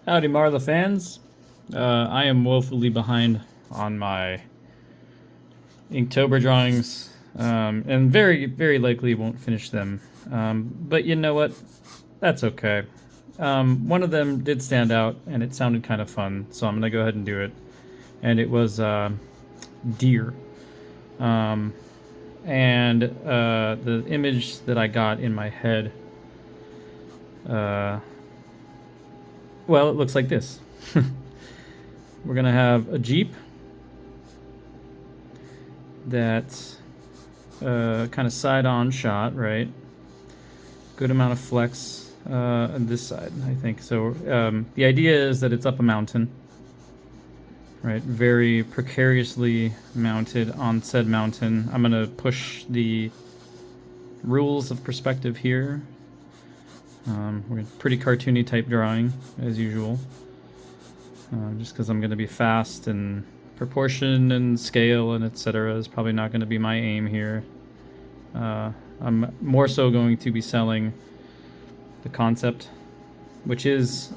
Howdy, Marla fans. I am woefully behind on my Inktober drawings, and very likely won't finish them. But you know what? That's okay. One of them did stand out, and it sounded kind of fun, so I'm gonna go ahead and do it. And it was deer. And the image that I got in my head, well, it looks like this. We're gonna have a Jeep that's kind of side-on shot, right? Good amount of flex on this side, I think. So the idea is that it's up a mountain, right? Very precariously mounted on said mountain. I'm gonna push the rules of perspective here. We're pretty cartoony type drawing, as usual. Just because I'm going to be fast, and proportion and scale and etc. is probably not going to be my aim here. I'm more so going to be selling the concept, which is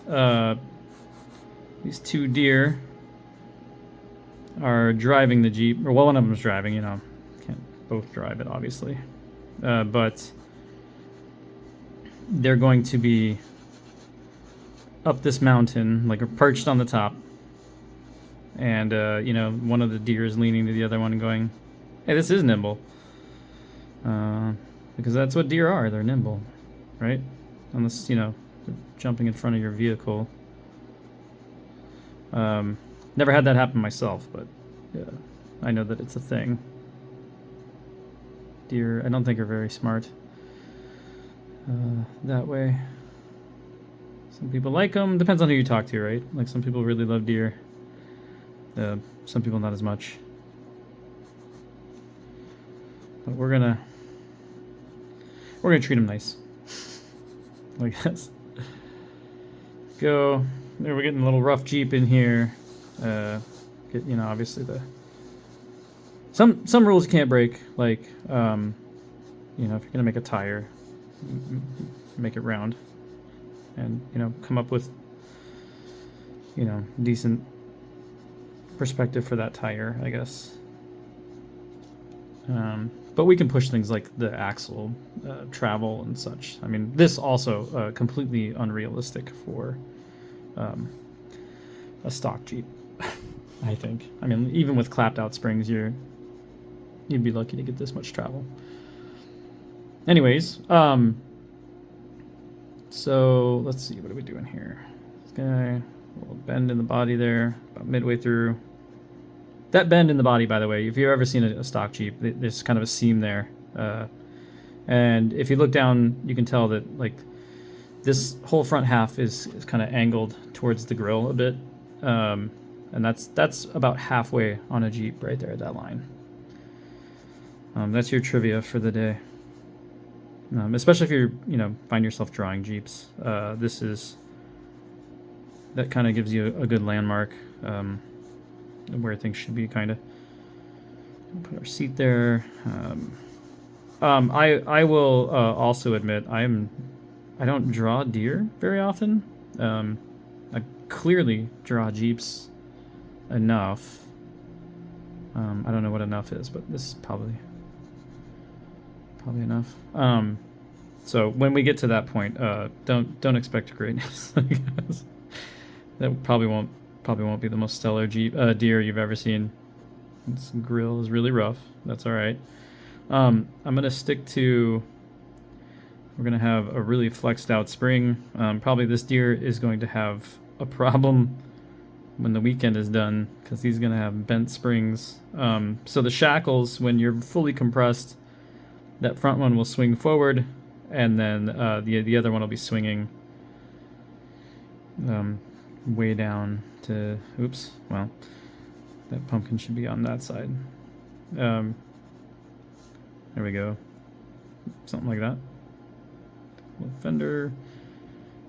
these two deer are driving the Jeep. Or, well, one of them is driving, you know. Can't both drive it, obviously. But they're going to be up this mountain, like perched on the top, and you know, one of the deer is leaning to the other one and going, hey, this is nimble, because that's what deer are. They're nimble, right? Unless, you know, they're jumping in front of your vehicle. Never had that happen myself, but yeah, I know that it's a thing. Deer, I don't think, are very smart that way. Some people like them. Depends on who you talk to, right? Like, some people really love deer. Some people not as much. But we're gonna treat them nice. Like this. Go. There, we're getting a little rough Jeep in here. Get, you know, obviously some rules you can't break. Like, you know, if you're gonna make a tire, make it round. And, you know, come up with, you know, decent perspective for that tire, I guess. But we can push things like the axle travel and such. I mean, this also completely unrealistic for a stock Jeep, I think. I mean, even with clapped out springs, you'd be lucky to get this much travel. Anyways, so let's see, what are we doing here? This guy, a little bend in the body there, about midway through. That bend in the body, by the way, if you've ever seen a stock Jeep, there's kind of a seam there. And if you look down, you can tell that, like, this whole front half is kind of angled towards the grill a bit. And that's about halfway on a Jeep right there at that line. That's your trivia for the day. Especially if you're, you know, find yourself drawing Jeeps. That kind of gives you a good landmark where things should be, kind of. Put our seat there. I will also admit I don't draw deer very often. I clearly draw Jeeps enough. I don't know what enough is, but this is probably enough. So when we get to that point, don't expect greatness. I guess. That probably won't be the most stellar deer you've ever seen. This grill is really rough. That's all right. I'm gonna stick to. We're gonna have a really flexed out spring. Probably this deer is going to have a problem when the weekend is done, because he's gonna have bent springs. So the shackles, when you're fully compressed, that front one will swing forward, and then the other one will be swinging way down to, oops, well, that pumpkin should be on that side. There we go. Something like that. Little fender.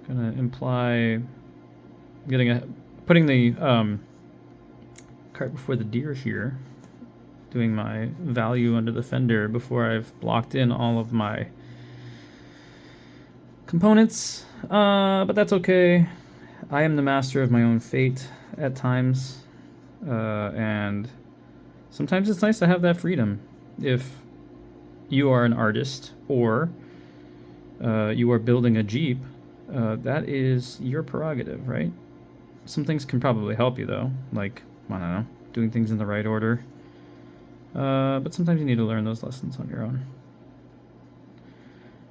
Gonna imply putting the cart before the deer here. Doing my value under the fender before I've blocked in all of my components, but that's okay. I am the master of my own fate at times, and sometimes it's nice to have that freedom. If you are an artist or you are building a Jeep, that is your prerogative, right? Some things can probably help you, though, like, I don't know, doing things in the right order. But sometimes you need to learn those lessons on your own.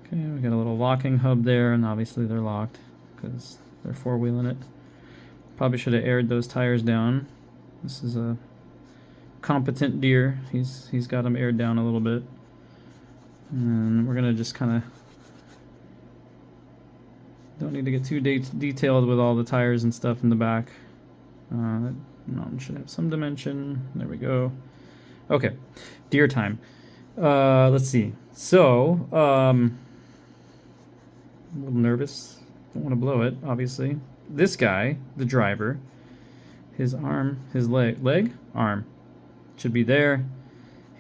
Okay, we got a little locking hub there, and obviously they're locked because they're four-wheeling it. Probably should have aired those tires down. This is a competent deer. He's got them aired down a little bit. And we're going to just kind of... Don't need to get too detailed with all the tires and stuff in the back. That mountain should have some dimension. There we go. Okay, deer time. Let's see. So, a little nervous. Don't want to blow it, obviously. This guy, the driver, his arm, his arm, should be there.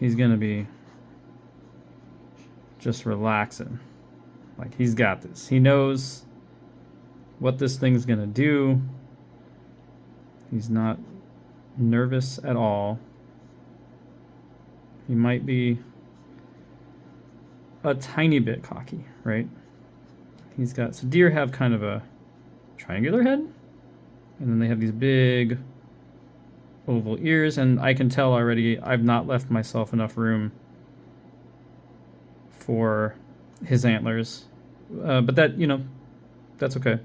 He's going to be just relaxing. Like, he's got this. He knows what this thing's going to do. He's not nervous at all. He might be a tiny bit cocky, right? He's got, so deer have kind of a triangular head, and then they have these big oval ears, and I can tell already I've not left myself enough room for his antlers. But that, you know, that's okay.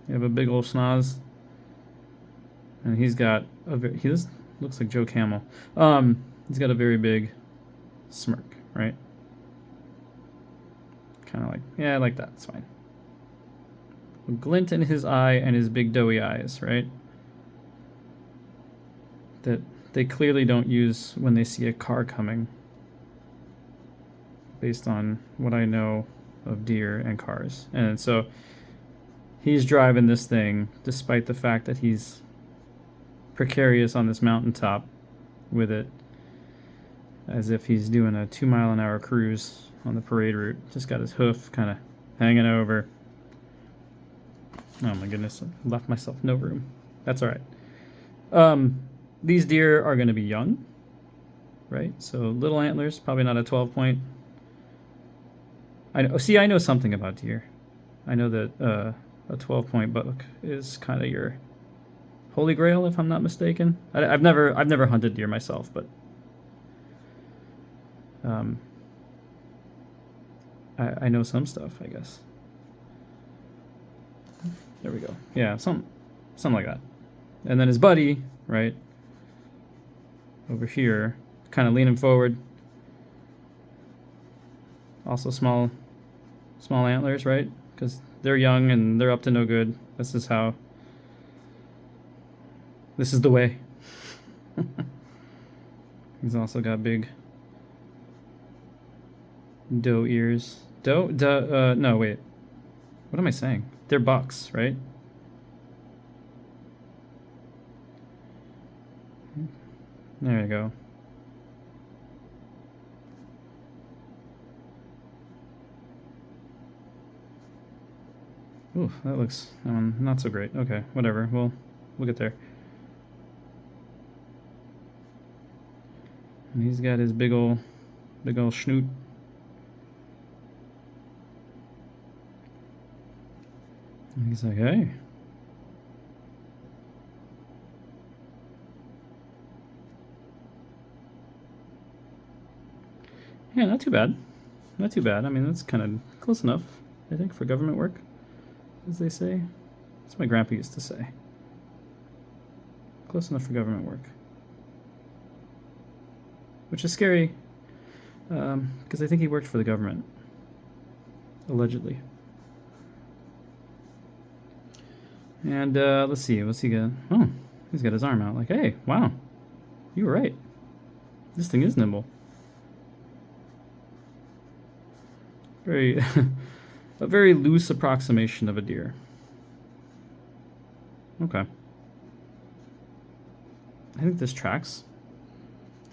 You have a big old schnoz, and he's got a he looks like Joe Camel. He's got a very big smirk, right? Kind of like, yeah, I like that. It's fine. A glint in his eye and his big doughy eyes, right? That they clearly don't use when they see a car coming, based on what I know of deer and cars. And so he's driving this thing despite the fact that he's precarious on this mountaintop with it, as if he's doing a 2-mile-an-hour cruise on the parade route. Just got his hoof kind of hanging over. Oh my goodness, I left myself no room. That's all right. These deer are going to be young, right? So little antlers, probably not a 12-point. I know something about deer. I know that a 12-point buck is kind of your holy grail, if I'm not mistaken. I've never hunted deer myself, but I know some stuff, I guess. There we go. Yeah, something like that. And then his buddy, right, over here, kind of leaning forward. Also small antlers, right? Because they're young and they're up to no good. This is the way. He's also got big doe ears. No, wait. What am I saying? They're bucks, right? There you go. Ooh, that looks not so great. Okay, whatever. We'll get there. And he's got his big ol' snoot. And he's like, hey. Yeah, not too bad. Not too bad. I mean, that's kind of close enough, I think, for government work, as they say. That's what my grandpa used to say. Close enough for government work. Which is scary, because I think he worked for the government, allegedly. And let's see, what's he got? Oh, he's got his arm out. Like, hey, wow, you were right. This thing is nimble. A very loose approximation of a deer. Okay. I think this tracks.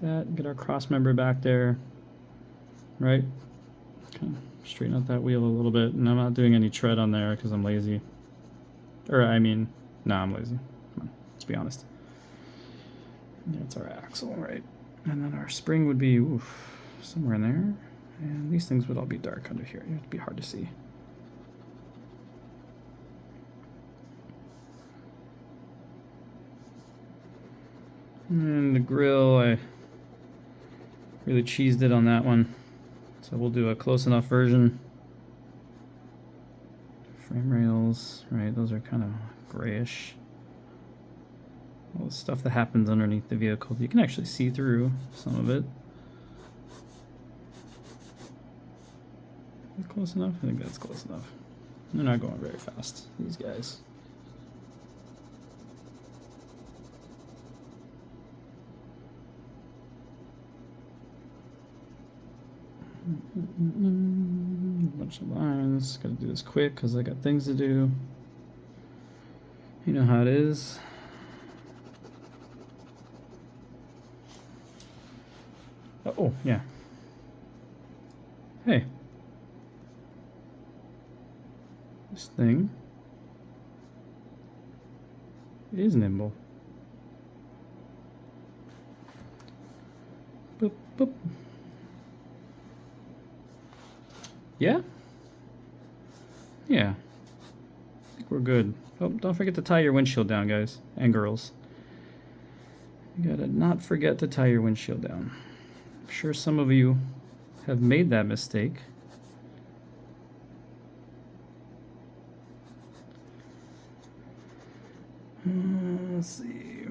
Get our cross member back there, right? Okay. Straighten out that wheel a little bit, and I'm not doing any tread on there because I'm lazy. Or I mean, no, I'm lazy. Come on, let's be honest. Yeah, it's our axle, right? And then our spring would be somewhere in there. And these things would all be dark under here. It'd be hard to see. And the grill, I really cheesed it on that one. So we'll do a close enough version. Frame rails, right, those are kind of grayish. All the stuff that happens underneath the vehicle, you can actually see through some of it. Is that close enough? I think that's close enough. They're not going very fast, these guys. A bunch of lines. Gotta do this quick because I got things to do. You know how it is. Oh, yeah. Hey. This thing is nimble. Boop, boop. Yeah? Yeah. I think we're good. Oh, don't forget to tie your windshield down, guys and girls. You gotta not forget to tie your windshield down. I'm sure some of you have made that mistake. Let's see.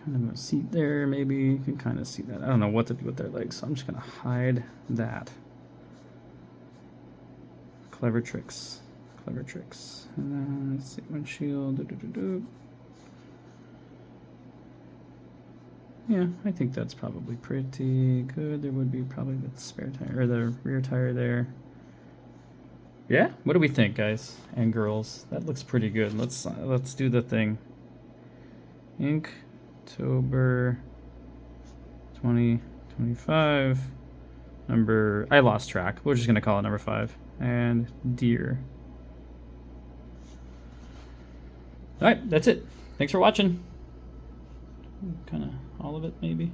Kind of a seat there, maybe. You can kind of see that. I don't know what to do with their legs, so I'm just going to hide that. Clever tricks. Clever tricks. And then, let's see, windshield. Yeah, I think that's probably pretty good. There would be probably the spare tire, or the rear tire there. Yeah? What do we think, guys and girls? That looks pretty good. Let's do the thing. Inktober 2025. Number, I lost track. We're just gonna call it number 5. And deer. All right, that's it. Thanks for watching. Kind of all of it, maybe.